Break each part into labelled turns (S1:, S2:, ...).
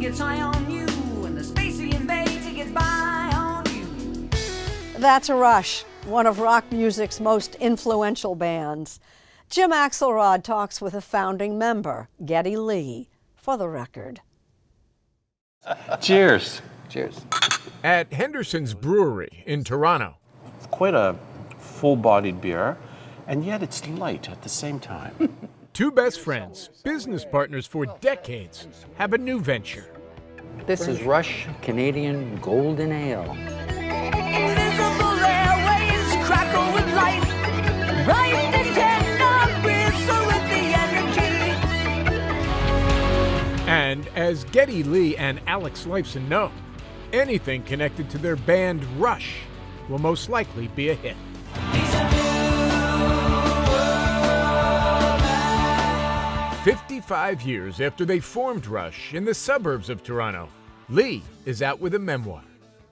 S1: gets high on you, and the space he invades, he gets by on you.
S2: That's Rush, one of rock music's most influential bands. Jim Axelrod talks with a founding member, Geddy Lee, for the record.
S3: Cheers.
S4: Cheers.
S5: At Henderson's Brewery in Toronto.
S3: It's quite a full-bodied beer, and yet it's light at the same time.
S5: Two best friends, business partners for decades, have a new venture.
S4: This is Rush Canadian Golden Ale.
S1: Invisible airwaves crackle with life. Right the tender bristle with the energy.
S5: And as Geddy Lee and Alex Lifeson know, anything connected to their band Rush will most likely be a hit. 55 years after they formed Rush in the suburbs of Toronto, Lee is out with a memoir.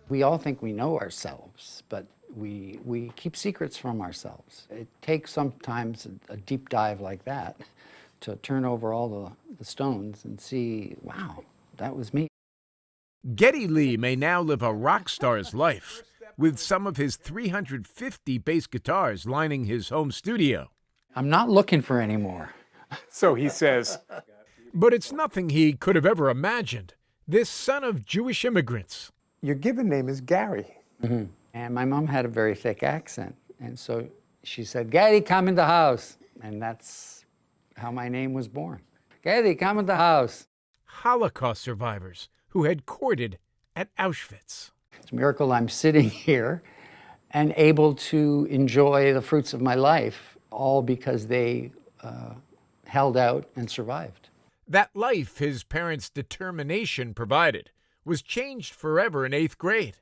S4: We all think we know ourselves, but we keep secrets from ourselves. It takes sometimes a deep dive like that to turn over all the stones and see, wow, that was me.
S5: Geddy Lee may now live a rock star's life with some of his 350 bass guitars lining his home studio.
S4: I'm not looking for any more.
S6: So he says.
S5: But it's nothing he could have ever imagined. This son of Jewish immigrants.
S6: Your given name is Gary.
S4: Mm-hmm. And my mom had a very thick accent. And so she said, Geddy, come in the house. And that's how my name was born. Geddy, come in the house.
S5: Holocaust survivors who had courted at Auschwitz.
S4: It's a miracle I'm sitting here and able to enjoy the fruits of my life, all because they held out and survived.
S5: That life his parents' determination provided was changed forever in 8th grade,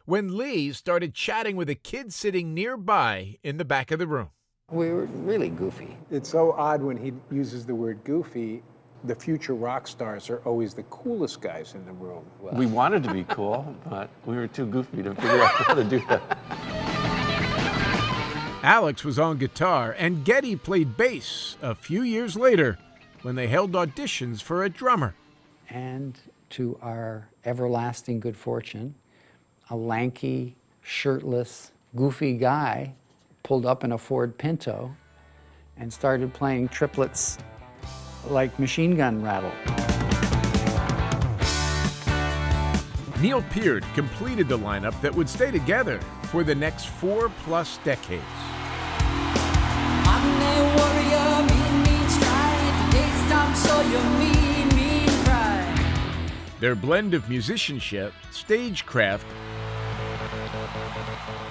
S5: when Lee started chatting with a kid sitting nearby in the back of the room.
S4: We were really goofy.
S6: It's so odd when he uses the word goofy. The future rock stars are always the coolest guys in the room.
S3: We wanted to be cool, but we were too goofy to figure out how to do that.
S5: Alex was on guitar, and Geddy played bass a few years later when they held auditions for a drummer.
S4: And to our everlasting good fortune, a lanky, shirtless, goofy guy pulled up in a Ford Pinto and started playing triplets like Machine Gun Rattle.
S5: Neil Peart completed the lineup that would stay together for the next 4+ decades.
S1: I'm a warrior, mean stride. Today's time, so you mean pride.
S5: Their blend of musicianship, stagecraft,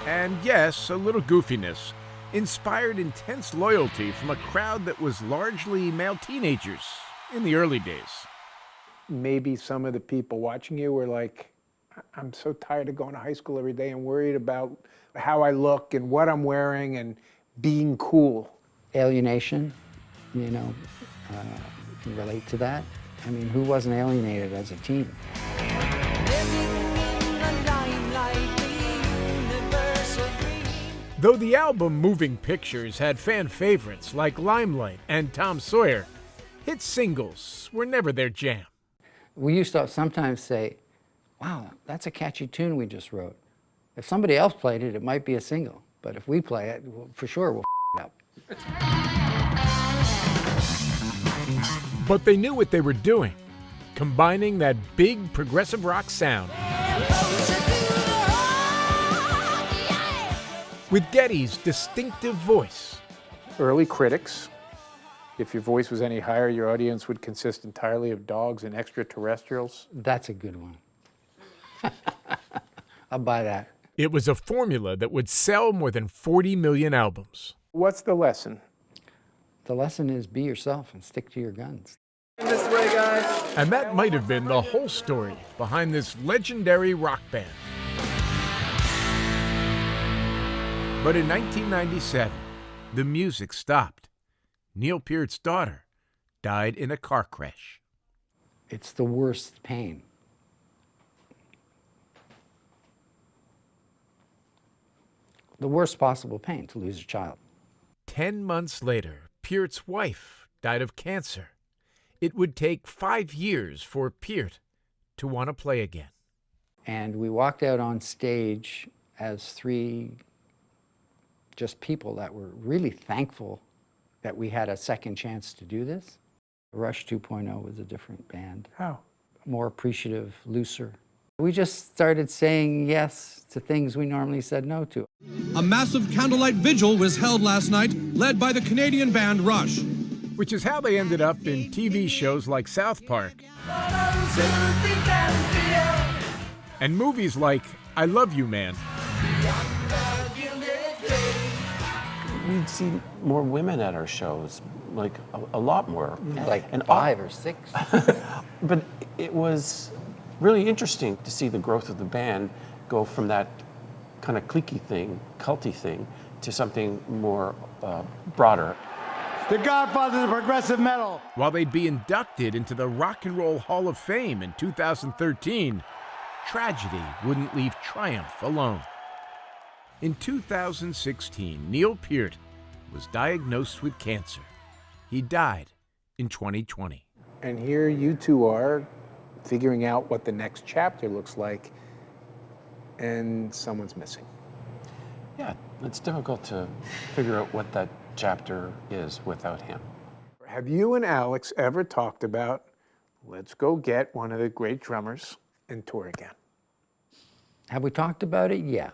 S5: and yes, a little goofiness, inspired intense loyalty from a crowd that was largely male teenagers in the early days.
S6: Maybe some of the people watching you were like, I'm so tired of going to high school every day and worried about how I look and what I'm wearing and being cool.
S4: Alienation, you can relate to that. I mean, who wasn't alienated as a teen?
S5: Though the album Moving Pictures had fan favorites like Limelight and Tom Sawyer, hit singles were never their jam.
S4: We used to sometimes say, wow, that's a catchy tune we just wrote. If somebody else played it, it might be a single. But if we play it, for sure we'll it up.
S5: But they knew what they were doing, combining that big progressive rock sound with Geddy's distinctive voice.
S6: Early critics, if your voice was any higher, your audience would consist entirely of dogs and extraterrestrials.
S4: That's a good one. I'll buy that.
S5: It was a formula that would sell more than 40 million albums.
S6: What's the lesson?
S4: The lesson is be yourself and stick to your guns.
S1: This way, guys.
S5: And that might have been the whole story behind this legendary rock band. But in 1997, the music stopped. Neil Peart's daughter died in a car crash.
S4: It's the worst pain. The worst possible pain to lose a child.
S5: 10 months later, Peart's wife died of cancer. It would take 5 years for Peart to want to play again.
S4: And we walked out on stage as three just people that were really thankful that we had a second chance to do this. Rush 2.0 was a different band.
S6: How?
S4: More appreciative, looser. We just started saying yes to things we normally said no to.
S7: A massive candlelight vigil was held last night, led by the Canadian band Rush.
S5: Which is how they ended up in TV shows like South Park and movies like I Love You, Man.
S3: We'd see more women at our shows, like a lot more.
S4: Like
S3: And
S4: 5 or 6.
S3: But it was really interesting to see the growth of the band go from that kind of cliquey thing, culty thing, to something more broader.
S8: The Godfathers of progressive metal.
S5: While they'd be inducted into the Rock and Roll Hall of Fame in 2013, tragedy wouldn't leave triumph alone. In 2016, Neil Peart was diagnosed with cancer. He died in 2020.
S6: And here you two are figuring out what the next chapter looks like, and someone's missing.
S3: Yeah, it's difficult to figure out what that chapter is without him.
S6: Have you and Alex ever talked about, let's go get one of the great drummers and tour again?
S4: Have we talked about it? Yeah.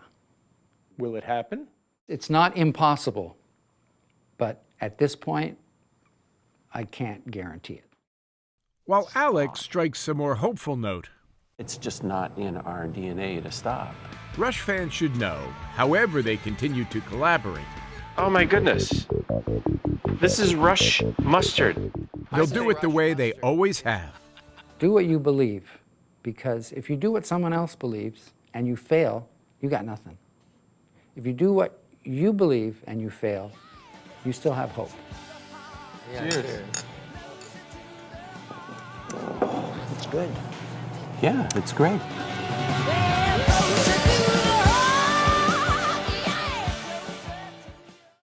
S6: Will it happen?
S4: It's not impossible, but at this point, I can't guarantee it.
S5: While Alex strikes a more hopeful note,
S3: It's just not in our DNA to stop.
S5: Rush fans should know, however they continue to collaborate,
S3: Oh my goodness. This is Rush mustard.
S5: they'll do it the way they always have.
S4: Do what you believe, because if you do what someone else believes and you fail, you got nothing. If you do what you believe and you fail, you still have hope.
S3: Cheers.
S4: It's good.
S3: Yeah, it's great.